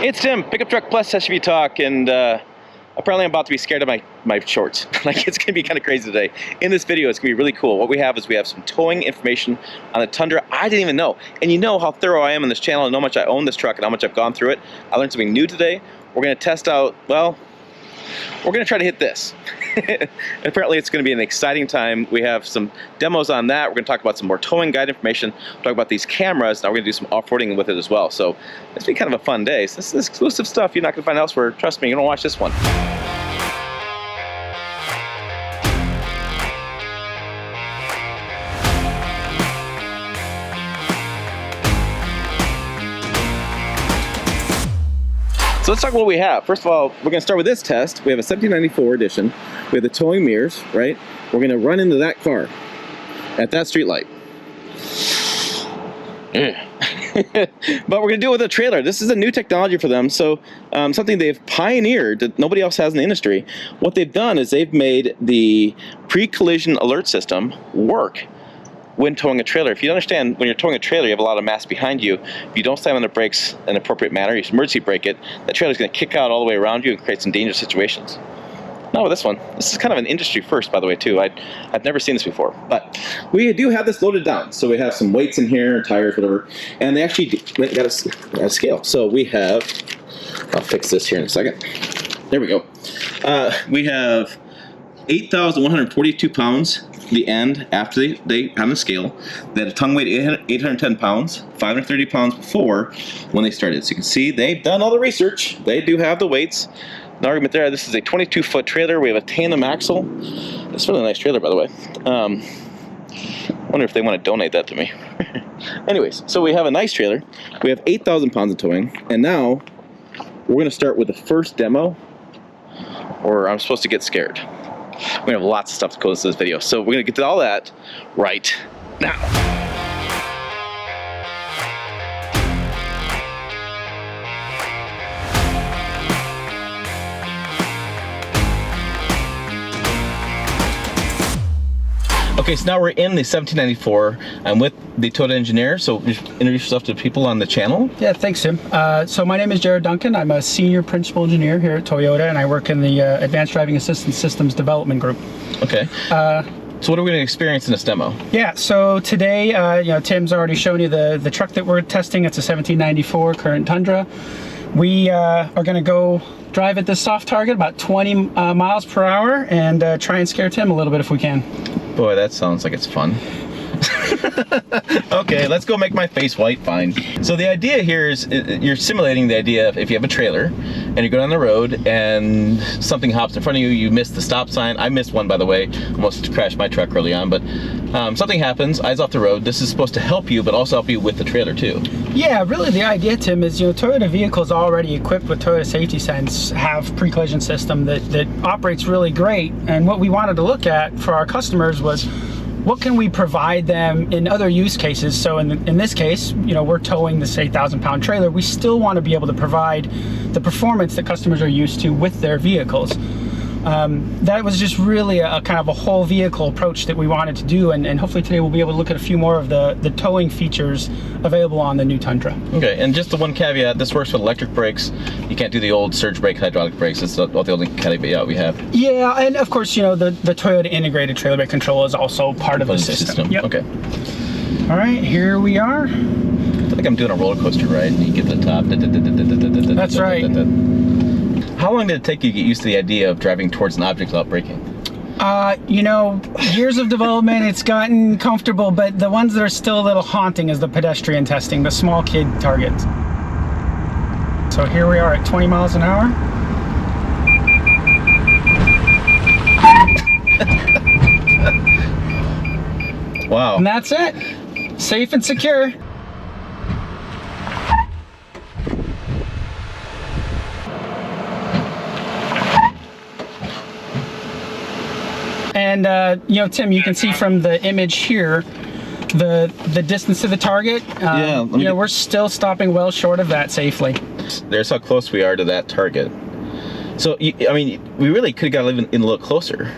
It's Tim, Pickup Truck Plus SUV Talk, and apparently I'm about to be scared of my shorts. Like, it's going to be kind of crazy today. In this video, it's going to be really cool. What we have is we have some towing information on the Tundra I didn't even know. And you know how thorough I am on this channel and how much I own this truck and how much I've gone through it. I learned something new today. We're going to test out, well, we're going to try to hit this. Apparently it's going to be an exciting time. We have some demos on that. We're going to talk about some more towing guide information. We'll talk about these cameras. Now we're going to do some off-roading with it as well. So it's been kind of a fun day. So this is exclusive stuff you're not going to find elsewhere. Trust me, you're going to watch this one. So let's talk about what we have. First of all, we're going to start with this test. We have a 1794 edition. We have the towing mirrors, right? We're going to run into that car at that street light. But we're going to do it with a trailer. This is a new technology for them. So something they've pioneered that nobody else has in the industry. What they've done is they've made the pre-collision alert system work when towing a trailer. If you understand, when you're towing a trailer, you have a lot of mass behind you. If you don't slam on the brakes in an appropriate manner, you emergency brake it, that trailer's going to kick out all the way around you and create some dangerous situations. Not with this one. This is kind of an industry first, by the way, too. I've never seen this before. But we do have this loaded down. So we have some weights in here, tires, whatever. And they actually got a scale. So we have, I'll fix this here in a second. There we go. We have 8,142 pounds. The end after they on the scale. They had a tongue weight 810 pounds, 530 pounds before when they started. So you can see they've done all the research. They do have the weights. No argument there. This is a 22-foot trailer. We have a tandem axle. It's a really nice trailer, by the way. Wonder if they want to donate that to me. Anyways, so we have a nice trailer. We have 8,000 pounds of towing, and now we're going to start with the first demo, or I'm supposed to get scared. We're going to have lots of stuff to go into this video. So we're going to get to all that right now. Okay, so now we're in the 1794. I'm with the Toyota engineer, so just introduce yourself to people on the channel. Yeah, thanks, Tim. So my name is Jared Duncan. I'm a senior principal engineer here at Toyota, and I work in the Advanced Driving Assistance Systems Development Group. Okay. So what are we going to experience in this demo? Yeah, so today, Tim's already shown you the truck that we're testing. It's a 1794 current Tundra. We are going to go drive at this soft target about 20 miles per hour and try and scare Tim a little bit if we can. Boy, that sounds like it's fun. Okay, let's go make my face white, fine. So the idea here is you're simulating the idea of if you have a trailer and you go down the road and something hops in front of you, you miss the stop sign. I missed one, by the way, almost crashed my truck early on, but something happens, eyes off the road. This is supposed to help you, but also help you with the trailer too. Yeah, really the idea, Tim, is Toyota vehicles already equipped with Toyota Safety Sense have pre-collision system that operates really great, and what we wanted to look at for our customers was what can we provide them in other use cases. So in this case, we're towing this 8,000-pound trailer. We still want to be able to provide the performance that customers are used to with their vehicles. That was just really a kind of a whole vehicle approach that we wanted to do, and hopefully today we'll be able to look at a few more of the towing features available on the new Tundra. Okay, and just the one caveat, this works with electric brakes. You can't do the old surge brake hydraulic brakes. It's the only caveat we have. Yeah, and of course, the Toyota integrated trailer brake control is also part of the system. Yep. Okay. All right, here we are. I feel like I'm doing a roller coaster ride and you get to the top. That's right. How long did it take you to get used to the idea of driving towards an object without braking? Years of development, it's gotten comfortable, but the ones that are still a little haunting is the pedestrian testing, the small kid targets. So here we are at 20 miles an hour. Wow. And that's it. Safe and secure. And Tim, you can see from the image here the distance to the target. We're still stopping well short of that safely. There's how close we are to that target. So I mean, we really could have got in a little closer.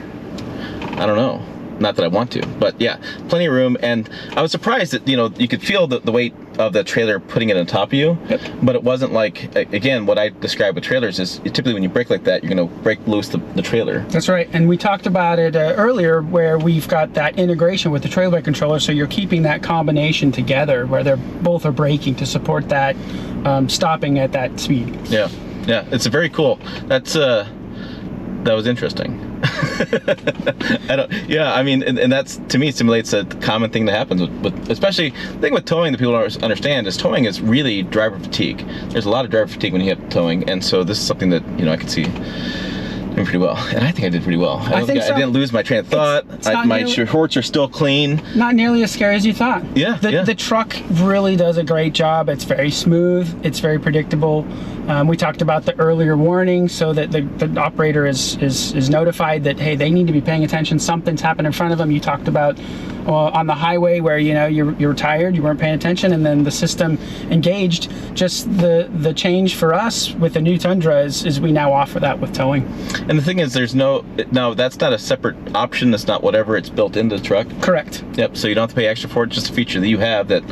I don't know. Not that I want to, but yeah, plenty of room. And I was surprised that, you know, you could feel the weight of the trailer putting it on top of you. Yep. But it wasn't like, again, what I describe with trailers is typically when you brake like that, you're going to break loose the trailer. That's right, and we talked about it earlier where we've got that integration with the trailer brake controller, so you're keeping that combination together where they're both are braking to support that stopping at that speed. Yeah, yeah, it's very cool. That was interesting. I mean, and that's, to me, simulates a common thing that happens with especially, the thing with towing that people don't understand is towing is really driver fatigue. There's a lot of driver fatigue when you have towing, and so this is something that, I could see doing pretty well, and I think I did pretty well. I didn't lose my train of thought. My shorts are still clean. Not nearly as scary as you thought. Yeah, the truck really does a great job. It's very smooth. It's very predictable. We talked about the earlier warning, so that the operator is notified that, hey, they need to be paying attention. Something's happened in front of them. You talked about on the highway where you were tired, you weren't paying attention, and then the system engaged. Just the change for us with the new Tundra is we now offer that with towing. And the thing is, there's no, that's not a separate option. That's not whatever, it's built into the truck. Correct. Yep. So you don't have to pay extra for it. It's just a feature that you have that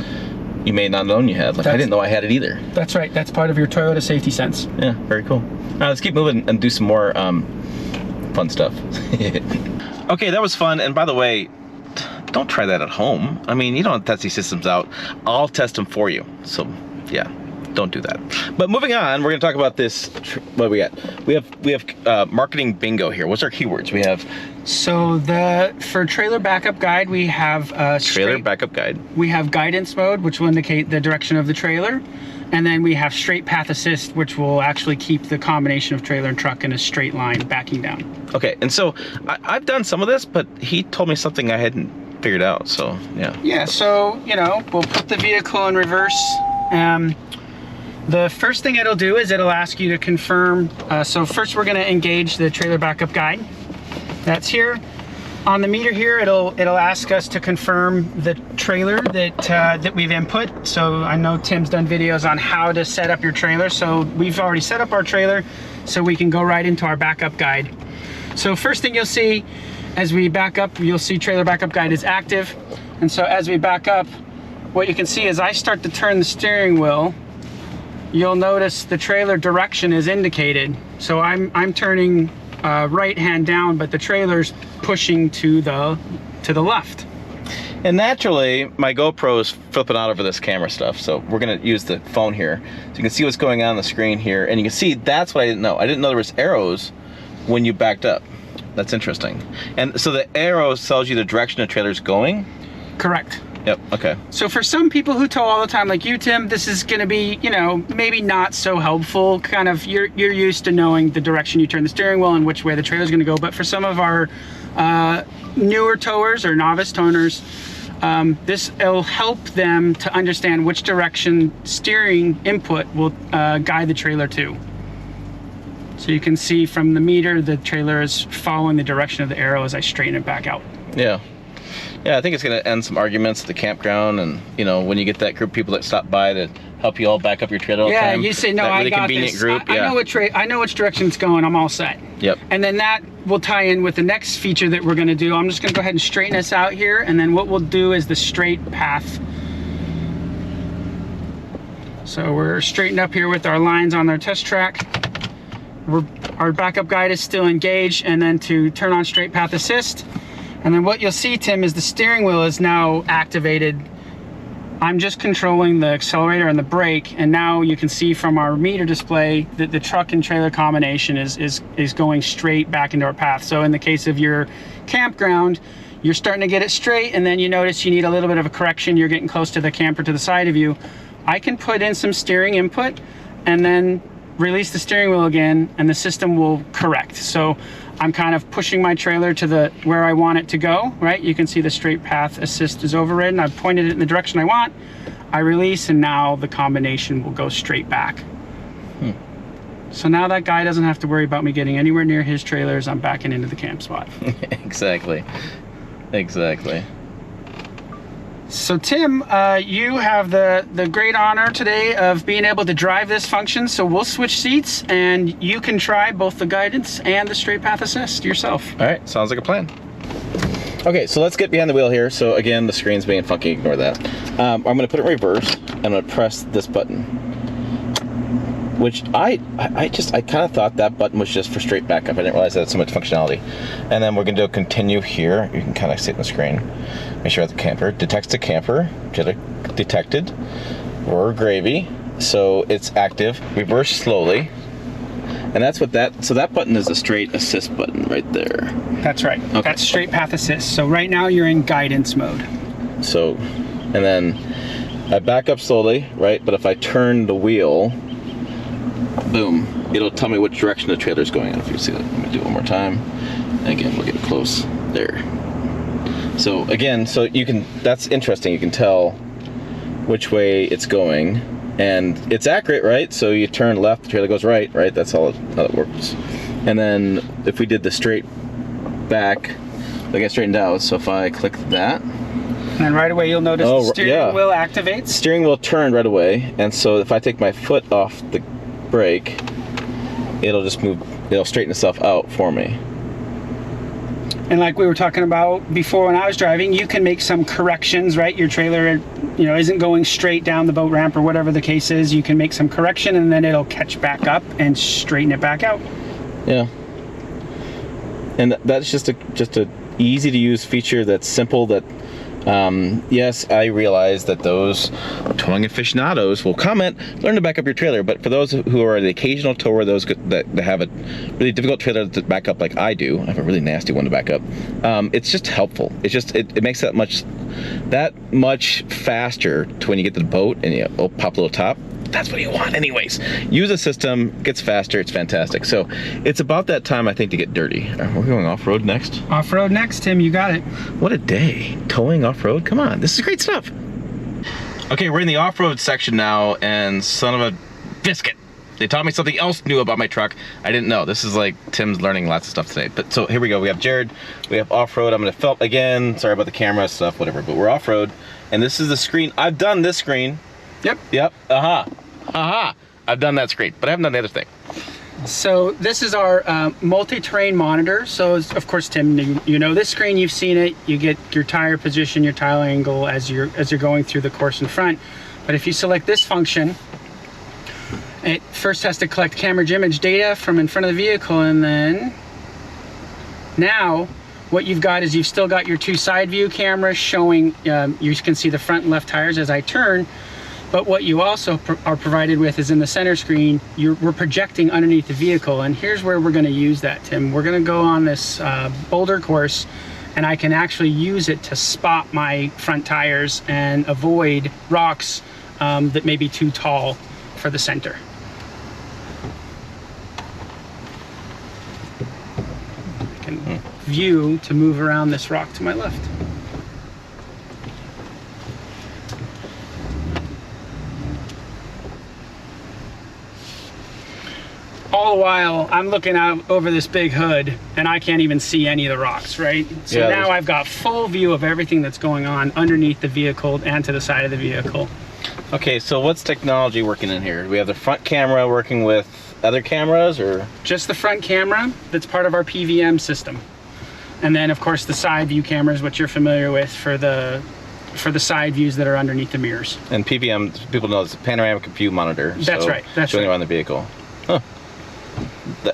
you may not have known you had. Like, I didn't know I had it either. That's right. That's part of your Toyota safety sense. Yeah, very cool. All right, let's keep moving and do some more fun stuff. Okay, that was fun. And by the way, don't try that at home. I mean, you don't test these systems out. I'll test them for you. So, yeah, don't do that. But moving on, we're going to talk about this. What do we got? We have marketing bingo here. What's our keywords? We have. So for trailer backup guide, we have trailer backup guide. We have guidance mode, which will indicate the direction of the trailer, and then we have straight path assist, which will actually keep the combination of trailer and truck in a straight line backing down. Okay, and so I've done some of this, but he told me something I hadn't figured out. So yeah. Yeah. So we'll put the vehicle in reverse. The first thing it'll do is it'll ask you to confirm. So first we're going to engage the trailer backup guide. That's here. On the meter here, it'll ask us to confirm the trailer that we've input. So I know Tim's done videos on how to set up your trailer. So we've already set up our trailer, so we can go right into our backup guide. So first thing you'll see as we back up, you'll see trailer backup guide is active. And so as we back up, what you can see is I start to turn the steering wheel. You'll notice the trailer direction is indicated. So I'm turning right hand down, but the trailer's pushing to the left. And naturally, my GoPro's flipping out over this camera stuff, so we're gonna use the phone here. So you can see what's going on the screen here, and you can see that's what I didn't know. I didn't know there was arrows when you backed up. That's interesting. And so the arrow tells you the direction the trailer's going? Correct. Yep, okay. So for some people who tow all the time, like you, Tim, this is gonna be, maybe not so helpful. Kind of, you're used to knowing the direction you turn the steering wheel and which way the trailer's gonna go. But for some of our newer towers or novice toners, this will help them to understand which direction steering input will guide the trailer to. So you can see from the meter, the trailer is following the direction of the arrow as I straighten it back out. Yeah. Yeah, I think it's going to end some arguments at the campground, and when you get that group of people that stop by to help you all back up your trailer all the time. Yeah, you say, no, that I really got convenient this. Group. I know which direction it's going. I'm all set. Yep. And then that will tie in with the next feature that we're going to do. I'm just going to go ahead and straighten this out here, and then what we'll do is the straight path. So we're straightened up here with our lines on our test track. Our backup guide is still engaged, and then to turn on straight path assist. And then what you'll see, Tim, is the steering wheel is now activated. I'm just controlling the accelerator and the brake, and now you can see from our meter display that the truck and trailer combination is going straight back into our path. So in the case of your campground, you're starting to get it straight, and then you notice you need a little bit of a correction. You're getting close to the camper to the side of you. I can put in some steering input and then release the steering wheel again, and the system will correct. So I'm kind of pushing my trailer to where I want it to go, right? You can see the straight path assist is overridden. I've pointed it in the direction I want. I release, and now the combination will go straight back. So now that guy doesn't have to worry about me getting anywhere near his trailer as I'm backing into the camp spot. Exactly. Exactly. So Tim, you have the great honor today of being able to drive this function. So we'll switch seats, and you can try both the guidance and the straight path assist yourself. All right, sounds like a plan. Okay, so let's get behind the wheel here. So again, the screen's being funky, ignore that. I'm gonna put it in reverse. I'm gonna press this button, which I kind of thought that button was just for straight backup. I didn't realize that had so much functionality. And then we're gonna do a continue here. You can kind of see it on the screen. Make sure the camper detects the camper, detected. We're gravy, so it's active. Reverse slowly. And that's what so that button is a straight assist button right there. That's right. Okay. That's straight path assist. So right now you're in guidance mode. So, and then I back up slowly, right? But if I turn the wheel, boom, it'll tell me which direction the trailer's going in. If you see that, let me do it one more time. And again, we'll get it close there. So again, so you can, that's interesting. You can tell which way it's going. And it's accurate, right? So you turn left, the trailer goes right, right? That's how it works. And then if we did the straight back, I get straightened out. So if I click that. And then right away you'll notice the steering wheel activates. Steering wheel turned right away. And so if I take my foot off the brake, it'll just move, it'll straighten itself out for me. And like we were talking about before when I was driving, you can make some corrections, right? Your trailer, isn't going straight down the boat ramp or whatever the case is. You can make some correction and then it'll catch back up and straighten it back out. Yeah. And that's just a easy to use feature that's simple that yes, I realize that those towing aficionados will comment, learn to back up your trailer, but for those who are the occasional tower, those that have a really difficult trailer to back up like I do, I have a really nasty one to back up, it's just helpful. It's just, it makes that much faster to when you get to the boat and you pop a little top. That's what you want anyways. Use a system, gets faster, it's fantastic. So it's about that time, I think, to get dirty. We're going off-road next? Off-road next, Tim, you got it. What a day. Towing off-road, come on, this is great stuff. Okay, we're in the off-road section now, and son of a biscuit. They taught me something else new about my truck. I didn't know. This is like Tim's learning lots of stuff today. But so here we go. We have Jared, we have off-road. I'm gonna film again. Sorry about the camera stuff, whatever, but we're off-road. And this is the screen. I've done this screen. Yep, I've done that screen, but I haven't done the other thing. So this is our multi-terrain monitor. So of course, Tim, you know this screen, you've seen it. You get your tire position, your tire angle as you're going through the course in front. But if you select this function, it first has to collect camera image data from in front of the vehicle, and then now what you've got is you've still got your two side view cameras showing, you can see the front and left tires as I turn. But what you also are provided with is in the center screen, we're projecting underneath the vehicle. And here's where we're gonna use that, Tim. We're gonna go on this boulder course, and I can actually use it to spot my front tires and avoid rocks that may be too tall for the center. I can view to move around this rock to my left. All the while, I'm looking out over this big hood, and I can't even see any of the rocks, right? So yeah, now I've got full view of everything that's going on underneath the vehicle and to the side of the vehicle. Okay, so what's technology working in here? Do we have the front camera working with other cameras, or? Just the front camera that's part of our PVM system. And then, of course, the side view cameras, which you're familiar with for the side views that are underneath the mirrors. And PVM, people know, it's a panoramic view monitor. That's right. That's showing right. around the vehicle. Huh.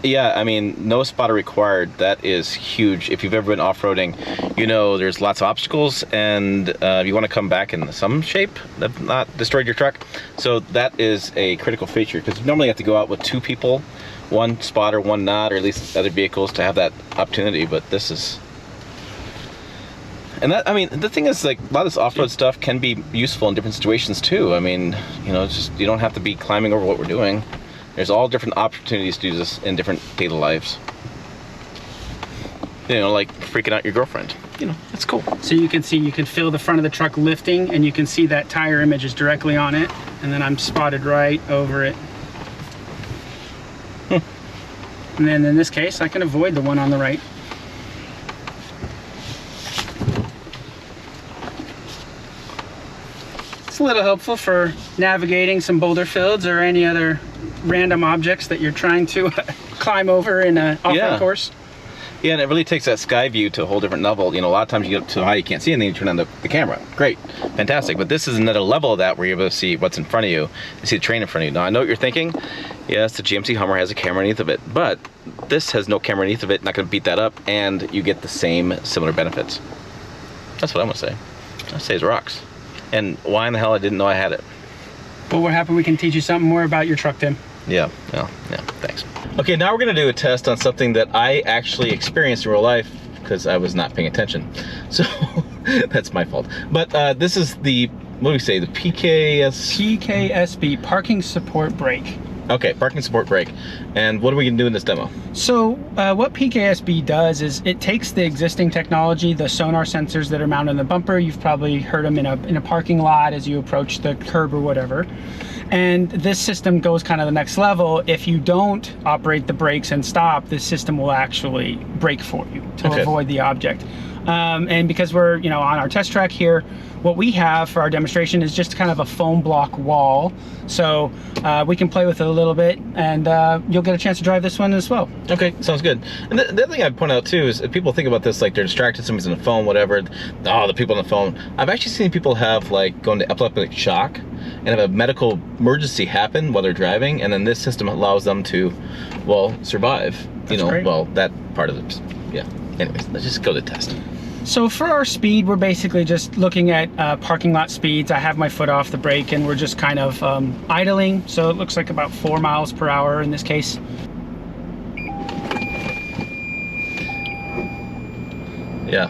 Yeah, I mean, no spotter required. That is huge. If you've ever been off-roading, you know there's lots of obstacles, and you want to come back in some shape that have not destroyed your truck. So that is a critical feature, because you normally have to go out with two people, one spotter, one not, or at least other vehicles to have that opportunity. But this is, and that, I mean, the thing is, like, a lot of this off-road stuff can be useful in different situations too. I mean, you know, it's just, you don't have to be climbing over what we're doing. There's all different opportunities to do this in different daily lives. You know, like freaking out your girlfriend. You know, it's cool. So you can see, you can feel the front of the truck lifting, and you can see that tire image is directly on it, and then I'm spotted right over it. And then in this case, I can avoid the one on the right. It's a little helpful for navigating some boulder fields or any other random objects that you're trying to climb over in an off-road course. Yeah, and it really takes that sky view to a whole different level. You know, a lot of times you get up too high, you can't see anything, you turn on the camera. Great, fantastic. But this is another level of that where you're able to see what's in front of you, you see the terrain in front of you. Now, I know what you're thinking. Yes, the GMC Hummer has a camera underneath of it, but this has no camera underneath of it, not gonna beat that up, and you get the same similar benefits. That's what I'm gonna say. I say it's rocks. And why in the hell I didn't know I had it? Well, we're happy we can teach you something more about your truck, Tim. Yeah, thanks. Okay, now we're gonna do a test on something that I actually experienced in real life because I was not paying attention. So that's my fault. But this is the, what do we say, the PKSB, Parking Support Brake. Okay, parking support brake. And what are we gonna do in this demo? So what PKSB does is it takes the existing technology, the sonar sensors that are mounted on the bumper. You've probably heard them in a parking lot as you approach the curb or whatever. And this system goes kind of the next level. If you don't operate the brakes and stop, this system will actually brake for you to avoid the object. And because we're on our test track here, what we have for our demonstration is just kind of a foam block wall. So we can play with it a little bit, and you'll get a chance to drive this one as well. Okay, sounds good. And the other thing I'd point out too is if people think about this like they're distracted, somebody's on the phone, whatever, oh, the people on the phone. I've actually seen people have like go into epileptic shock and have a medical emergency happen while they're driving, and then this system allows them to, well, survive. That's great. Well, that part of it. Yeah. Anyways, let's just go to the test. So for our speed, we're basically just looking at parking lot speeds. I have my foot off the brake and we're just kind of idling. So it looks like about 4 miles per hour in this case. Yeah.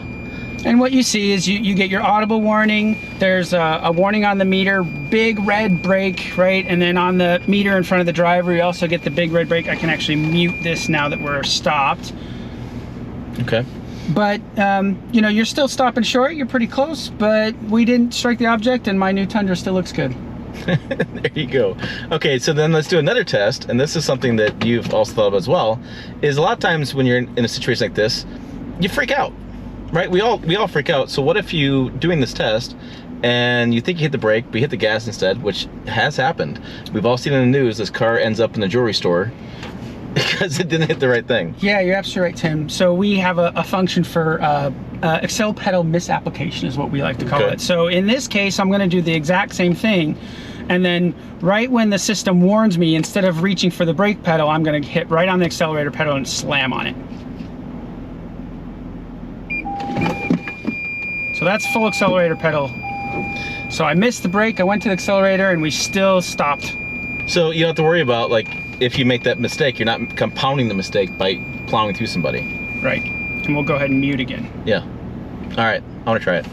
And what you see is you get your audible warning. There's a warning on the meter, big red brake, right? And then on the meter in front of the driver, you also get the big red brake. I can actually mute this now that we're stopped. Okay. But, you're still stopping short. You're pretty close, but we didn't strike the object, and my new Tundra still looks good. There you go. Okay, so then let's do another test, and this is something that you've also thought of as well, is a lot of times when you're in a situation like this, you freak out, right? We all freak out. So what if you, doing this test, and you think you hit the brake, but you hit the gas instead, which has happened. We've all seen in the news, this car ends up in the jewelry store because it didn't hit the right thing. Yeah, you're absolutely right, Tim. So we have a function for accel pedal misapplication is what we like to call it. So in this case, I'm gonna do the exact same thing. And then right when the system warns me, instead of reaching for the brake pedal, I'm gonna hit right on the accelerator pedal and slam on it. So that's full accelerator pedal. So I missed the brake, I went to the accelerator, and we still stopped. So you don't have to worry about, like, if you make that mistake, you're not compounding the mistake by plowing through somebody. Right. And we'll go ahead and mute again. Yeah. All right, I want to try it.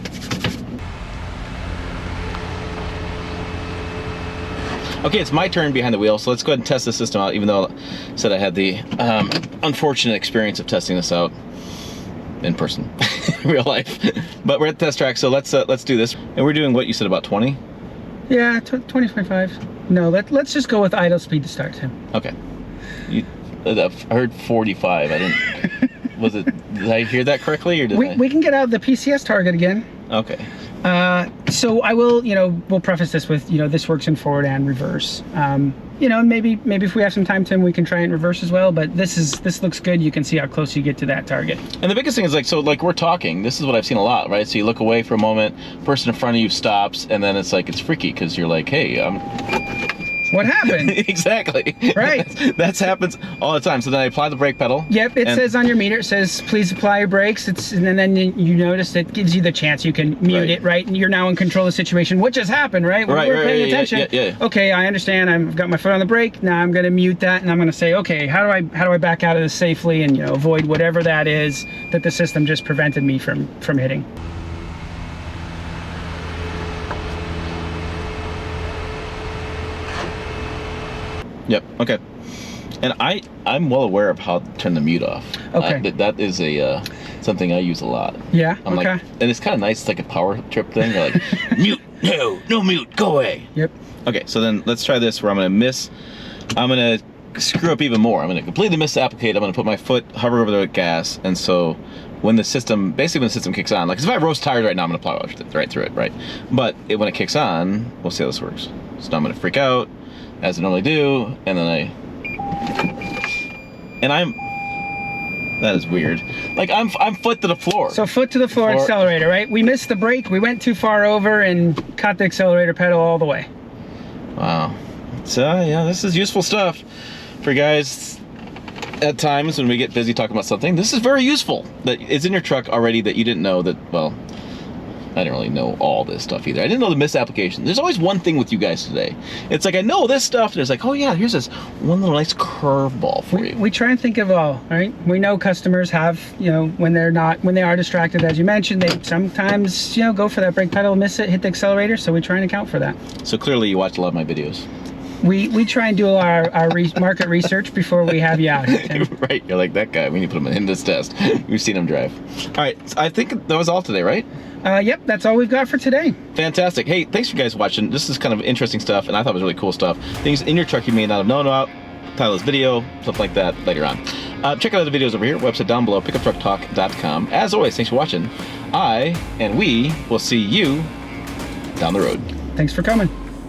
Okay, it's my turn behind the wheel, so let's go ahead and test the system out, even though I said I had the unfortunate experience of testing this out in person, in real life. But we're at the test track, so let's do this. And we're doing what you said, about 20? Yeah, 20, 25. No, let's just go with idle speed to start, Tim. Okay. I heard 45. I didn't. Was it? Did I hear that correctly, or did we can get out the PCS target again. Okay. So I will, we'll preface this with, this works in forward and reverse. Maybe if we have some time, Tim, we can try it in reverse as well. But this looks good. You can see how close you get to that target. And the biggest thing is like we're talking. This is what I've seen a lot, right? So you look away for a moment, person in front of you stops, and then it's like it's freaky because you're like, hey, what happened? Exactly. Right. That happens all the time. So then I apply the brake pedal. Yep, it says on your meter, it says, please apply your brakes. And then you notice it gives you the chance you can mute it, right? And you're now in control of the situation, which has happened, right? When we're paying attention. Yeah. Okay, I understand. I've got my foot on the brake. Now I'm going to mute that, and I'm going to say, okay, how do I back out of this safely and avoid whatever that is that the system just prevented me from hitting. Yep. Okay. And I'm well aware of how to turn the mute off. Okay. That is a something I use a lot. Yeah. I'm okay. like, and it's kind of nice. It's like a power trip thing. You're like, mute, no mute, go away. Yep. Okay. So then let's try this where I'm gonna screw up even more. I'm gonna completely misapplicate. I'm gonna put my foot, hover over the gas, and so when the system kicks on, like if I have roast tires right now, I'm gonna plow right through it, right? But when it kicks on, we'll see how this works. So now I'm gonna freak out, as I normally do, and then That is weird. Like I'm foot to the floor. So foot to the floor accelerator, right? We missed the brake. We went too far over and caught the accelerator pedal all the way. Wow. So yeah, this is useful stuff for guys at times when we get busy talking about something. This is very useful. That is in your truck already that you didn't know that. Well, I didn't really know all this stuff either. I didn't know the missed application. There's always one thing with you guys today. It's like I know this stuff, and it's like, oh yeah, here's this one little nice curveball for you. We try and think of all, right? We know customers have, when they are distracted, as you mentioned, they sometimes, go for that brake pedal, miss it, hit the accelerator. So we try and account for that. So clearly, you watch a lot of my videos. We try and do our market research before we have you out here, Tim. Right, you're like that guy. We need to put him in this test. We've seen him drive. All right, so I think that was all today, right? Yep, that's all we've got for today. Fantastic. Hey, thanks for you guys watching. This is kind of interesting stuff, and I thought it was really cool stuff. Things in your truck you may not have known about. Title of this video, something like that later on. Check out the videos over here, website down below, pickuptrucktalk.com. As always, thanks for watching. We will see you down the road. Thanks for coming.